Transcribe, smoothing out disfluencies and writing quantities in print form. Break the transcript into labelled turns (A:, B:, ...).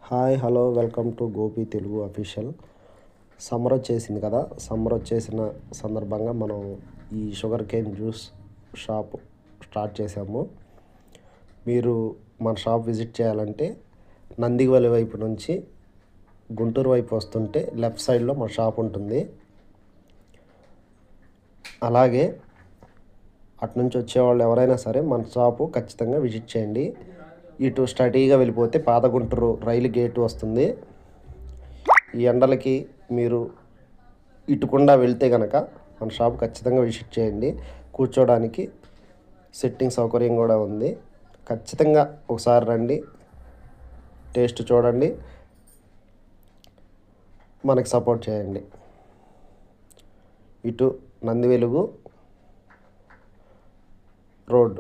A: Hi hello welcome to Gopi Telugu official. Summer వచ్చేసింది కదా. Summer వచ్చేసిన సందర్భంగా మనం ఈ sugar cane juice shop start చేసాము. మీరు మన షాప్ విజిట్ చేయాలంటే నందివెలి వైపు నుంచి గుంటూరు వైపు వస్తుంటే లెఫ్ట్ సైడ్లో మన షాప్ ఉంటుంది. అలాగే అటునుంచి వచ్చేవాళ్ళు ఎవరైనా సరే మన షాపు ఖచ్చితంగా విజిట్ చేయండి. ఇటు స్టడీగా వెళ్ళిపోతే పాత గుంటూరు రైలు గేటు వస్తుంది. ఈ ఎండలకి మీరు ఇటుకుండా వెళ్తే కనుక మన షాప్ ఖచ్చితంగా విజిట్ చేయండి. కూర్చోడానికి సిట్టింగ్ సౌకర్యం కూడా ఉంది. ఖచ్చితంగా ఒకసారి రండి, టేస్ట్ చూడండి, మనకి సపోర్ట్ చేయండి. ఇటు నందివెలుగు రోడ్